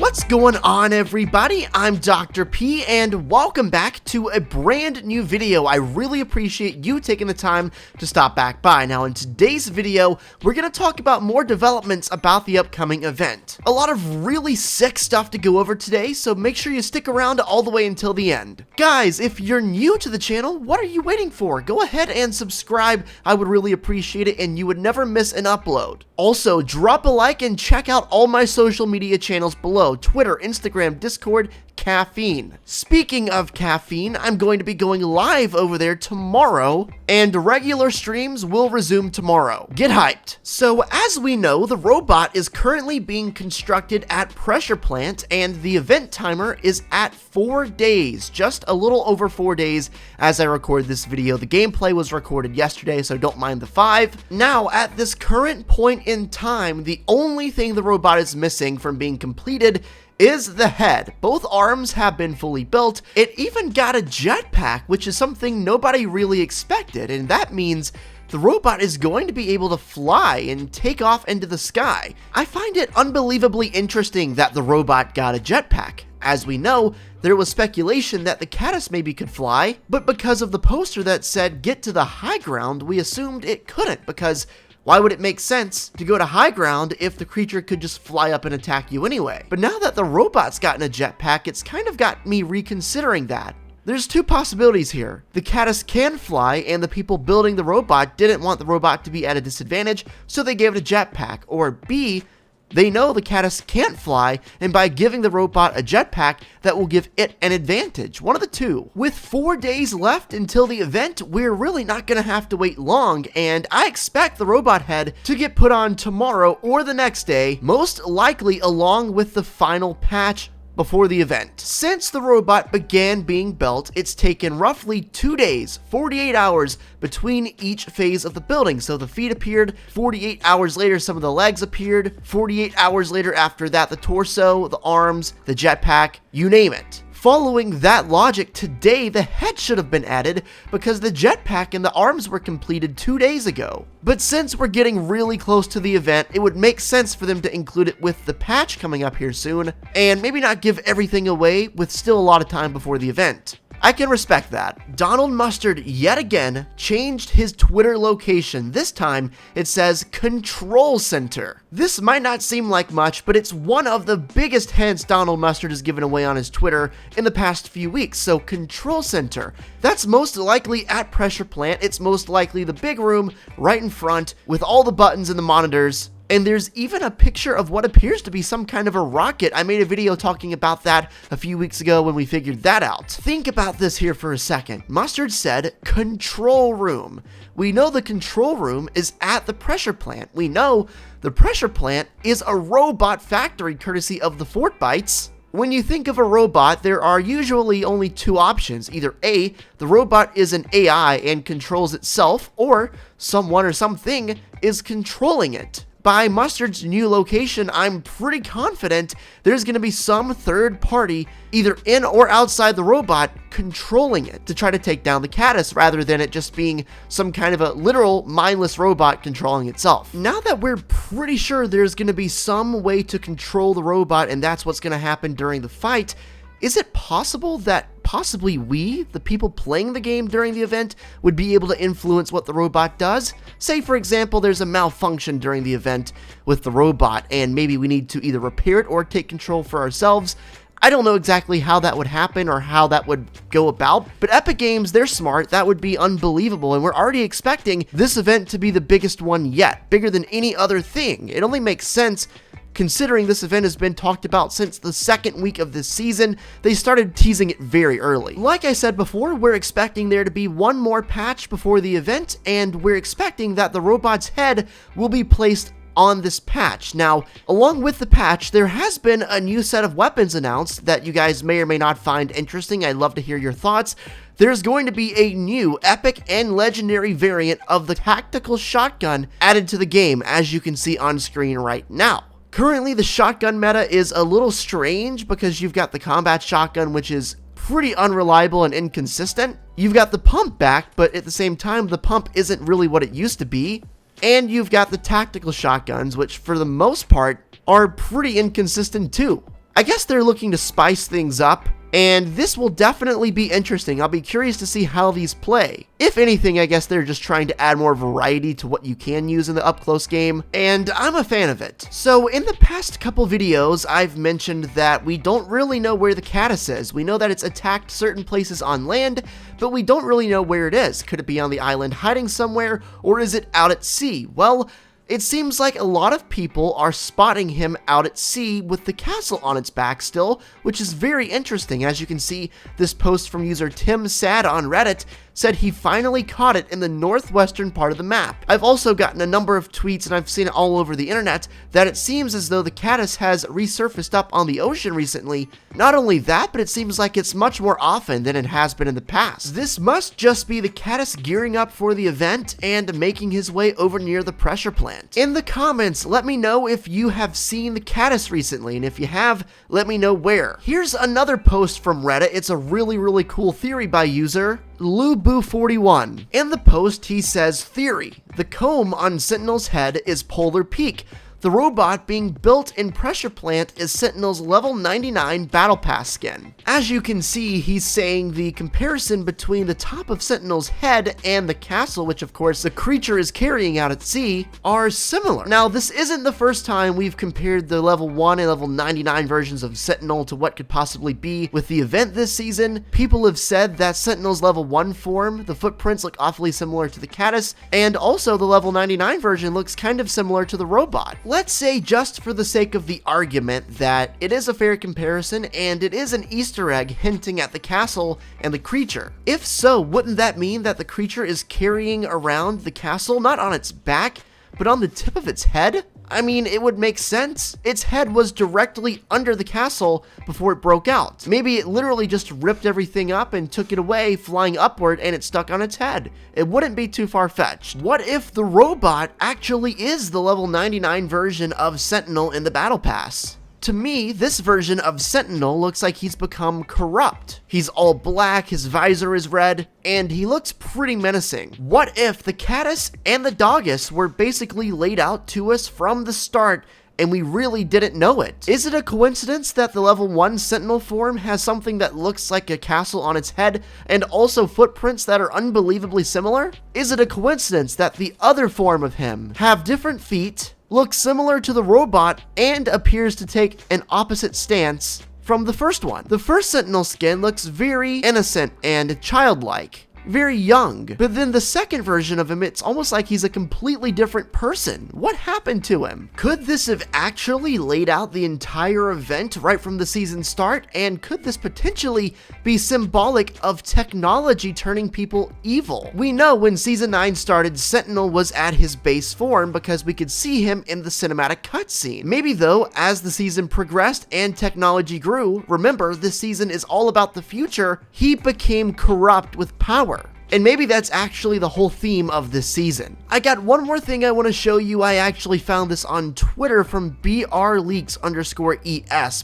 What's going on, everybody? I'm Dr. P, and welcome back to a brand new video. I really appreciate you taking the time to stop back by. Now, in today's video, we're going to talk about more developments about the upcoming event. A lot of really sick stuff to go over today, so make sure you stick around all the way until the end. Guys, if you're new to the channel, what are you waiting for? Go ahead and subscribe. I would really appreciate it, and you would never miss an upload. Also, drop a like and check out all my social media channels below: Twitter, Instagram, Discord, Caffeine. Speaking of caffeine, I'm going to be going live over there tomorrow, and regular streams will resume tomorrow. Get hyped. So, as we know, the robot is currently being constructed at Pressure Plant, and the event timer is at 4 days, just a little over 4 days as I record this video. The gameplay was recorded yesterday, so don't mind the 5. Now, at this current point in time, the only thing the robot is missing from being completed is the head. Both arms have been fully built. It even got a jetpack, which is something nobody really expected, and that means the robot is going to be able to fly and take off into the sky. I find it unbelievably interesting that the robot got a jetpack. As we know, there was speculation that the caddis maybe could fly, but because of the poster that said get to the high ground, we assumed it couldn't, because why would it make sense to go to high ground if the creature could just fly up and attack you anyway? But now that the robot's gotten a jetpack, it's kind of got me reconsidering that. There's two possibilities here. The caddis can fly, and the people building the robot didn't want the robot to be at a disadvantage, so they gave it a jetpack. Or B, they know the caddis can't fly, and by giving the robot a jetpack, that will give it an advantage. One of the two. With 4 days left until the event, we're really not going to have to wait long, and I expect the robot head to get put on tomorrow or the next day, most likely along with the final patch before the event. Since the robot began being built, it's taken roughly 2 days, 48 hours between each phase of the building. So the feet appeared, 48 hours later some of the legs appeared, 48 hours later after that the torso, the arms, the jetpack, you name it. Following that logic, today the head should have been added because the jetpack and the arms were completed 2 days ago. But since we're getting really close to the event, it would make sense for them to include it with the patch coming up here soon, and maybe not give everything away with still a lot of time before the event. I can respect that. Donald Mustard yet again changed his Twitter location. This time it says Control Center. This might not seem like much, but it's one of the biggest hints Donald Mustard has given away on his Twitter in the past few weeks. So Control Center, that's most likely at Pressure Plant. It's most likely the big room right in front with all the buttons and the monitors. And there's even a picture of what appears to be some kind of a rocket. I made a video talking about that a few weeks ago when we figured that out. Think about this here for a second. Mustard said control room. We know the control room is at the Pressure Plant. We know the Pressure Plant is a robot factory courtesy of the Fort Bytes. When you think of a robot, there are usually only two options. Either A, the robot is an AI and controls itself, or someone or something is controlling it. By Mustard's new location, I'm pretty confident there's going to be some third party, either in or outside the robot, controlling it to try to take down the caddis, rather than it just being some kind of a literal mindless robot controlling itself. Now that we're pretty sure there's going to be some way to control the robot, and that's what's going to happen during the fight, is it possible that possibly we, the people playing the game during the event, would be able to influence what the robot does? Say, for example, there's a malfunction during the event with the robot, and maybe we need to either repair it or take control for ourselves. I don't know exactly how that would happen or how that would go about, but Epic Games, they're smart. That would be unbelievable, and we're already expecting this event to be the biggest one yet, bigger than any other thing. It only makes sense considering this event has been talked about since the second week of this season. They started teasing it very early. Like I said before, we're expecting there to be one more patch before the event, and we're expecting that the robot's head will be placed on this patch. Now, along with the patch, there has been a new set of weapons announced that you guys may or may not find interesting. I'd love to hear your thoughts. There's going to be a new epic and legendary variant of the tactical shotgun added to the game, as you can see on screen right now. Currently, the shotgun meta is a little strange because you've got the combat shotgun, which is pretty unreliable and inconsistent. You've got the pump back, but at the same time, the pump isn't really what it used to be. And you've got the tactical shotguns, which for the most part are pretty inconsistent too. I guess they're looking to spice things up, and this will definitely be interesting. I'll be curious to see how these play. If anything, I guess they're just trying to add more variety to what you can use in the up-close game, and I'm a fan of it. So in the past couple videos, I've mentioned that we don't really know where the caddis is. We know that it's attacked certain places on land, but we don't really know where it is. Could it be on the island hiding somewhere, or is it out at sea? Well, it seems like a lot of people are spotting him out at sea with the castle on its back still, which is very interesting. As you can see, this post from user Tim Sad on Reddit said he finally caught it in the northwestern part of the map. I've also gotten a number of tweets, and I've seen it all over the internet, that it seems as though the caddis has resurfaced up on the ocean recently. Not only that, but it seems like it's much more often than it has been in the past. This must just be the caddis gearing up for the event and making his way over near the pressure plant. In the comments, let me know if you have seen the caddis recently, and if you have, let me know where. Here's another post from Reddit. It's a really cool theory by user Lubu41. In the post, he says, theory: the comb on Sentinel's head is Polar Peak. The robot being built in Pressure Plant is Sentinel's level 99 Battle Pass skin. As you can see, he's saying the comparison between the top of Sentinel's head and the castle, which of course the creature is carrying out at sea, are similar. Now, this isn't the first time we've compared the level 1 and level 99 versions of Sentinel to what could possibly be with the event this season. People have said that Sentinel's level 1 form, the footprints look awfully similar to the caddis, and also the level 99 version looks kind of similar to the robot. Let's say, just for the sake of the argument, that it is a fair comparison and it is an Easter egg hinting at the castle and the creature. If so, wouldn't that mean that the creature is carrying around the castle not on its back, but on the tip of its head? I mean, it would make sense. Its head was directly under the castle before it broke out. Maybe it literally just ripped everything up and took it away, flying upward, and it stuck on its head. It wouldn't be too far-fetched. What if the robot actually is the level 99 version of Sentinel in the Battle Pass? To me, this version of Sentinel looks like he's become corrupt. He's all black, his visor is red, and he looks pretty menacing. What if the caddis and the doggus were basically laid out to us from the start and we really didn't know it? Is it a coincidence that the level 1 Sentinel form has something that looks like a castle on its head and also footprints that are unbelievably similar? Is it a coincidence that the other form of him have different feet, looks similar to the robot, and appears to take an opposite stance from the first one? The first Sentinel skin looks very innocent and childlike, very young, but then the second version of him, it's almost like he's a completely different person. What happened to him? Could this have actually laid out the entire event right from the season start? And could this potentially be symbolic of technology turning people evil? We know when season 9 started, Sentinel was at his base form because we could see him in the cinematic cutscene. Maybe though, as the season progressed and technology grew, remember, this season is all about the future, he became corrupt with power. And maybe that's actually the whole theme of this season. I got one more thing I want to show you. I actually found this on Twitter from brleaks_es,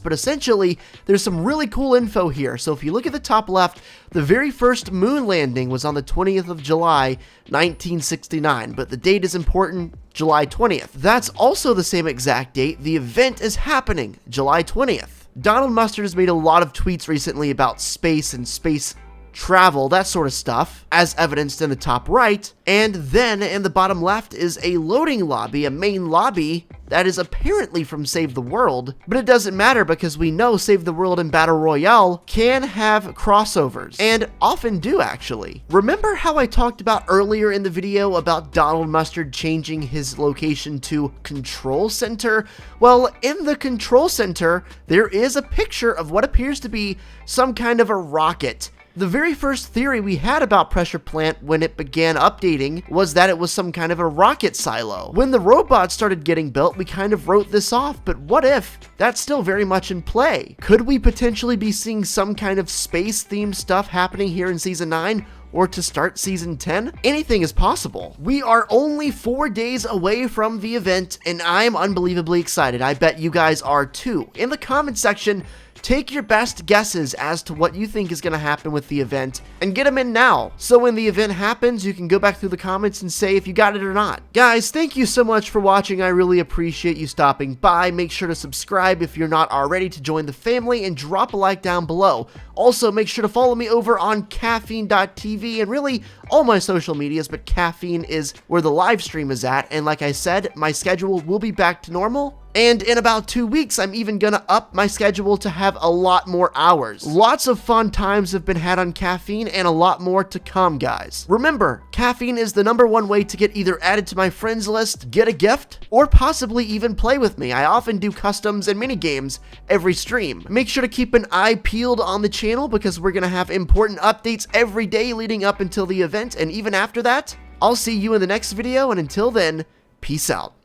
but essentially there's some really cool info here. So if you look at the top left, the very first moon landing was on the 20th of July, 1969, but the date is important, July 20th. That's also the same exact date the event is happening, July 20th. Donald Mustard has made a lot of tweets recently about space and space travel, that sort of stuff, as evidenced in the top right, and then in the bottom left is a loading lobby, a main lobby that is apparently from Save the World, but it doesn't matter because we know Save the World and Battle Royale can have crossovers, and often do actually. Remember how I talked about earlier in the video about Donald Mustard changing his location to Control Center? Well, in the Control Center, there is a picture of what appears to be some kind of a rocket. The very first theory we had about Pressure Plant when it began updating was that it was some kind of a rocket silo. When the robots started getting built, we kind of wrote this off, but what if that's still very much in play? Could we potentially be seeing some kind of space-themed stuff happening here in Season 9? Or to start Season 10? Anything is possible. We are only 4 days away from the event, and I'm unbelievably excited. I bet you guys are too. In the comment section, take your best guesses as to what you think is going to happen with the event and get them in now. So when the event happens, you can go back through the comments and say if you got it or not. Guys, thank you so much for watching. I really appreciate you stopping by. Make sure to subscribe if you're not already to join the family, and drop a like down below. Also, make sure to follow me over on caffeine.tv and really all my social medias, but Caffeine is where the live stream is at. And like I said, my schedule will be back to normal. And in about 2 weeks, I'm even gonna up my schedule to have a lot more hours. Lots of fun times have been had on Caffeine, and a lot more to come, guys. Remember, Caffeine is the #1 way to get either added to my friends list, get a gift, or possibly even play with me. I often do customs and mini games every stream. Make sure to keep an eye peeled on the channel, because we're gonna have important updates every day leading up until the event, and even after that. I'll see you in the next video, and until then, peace out.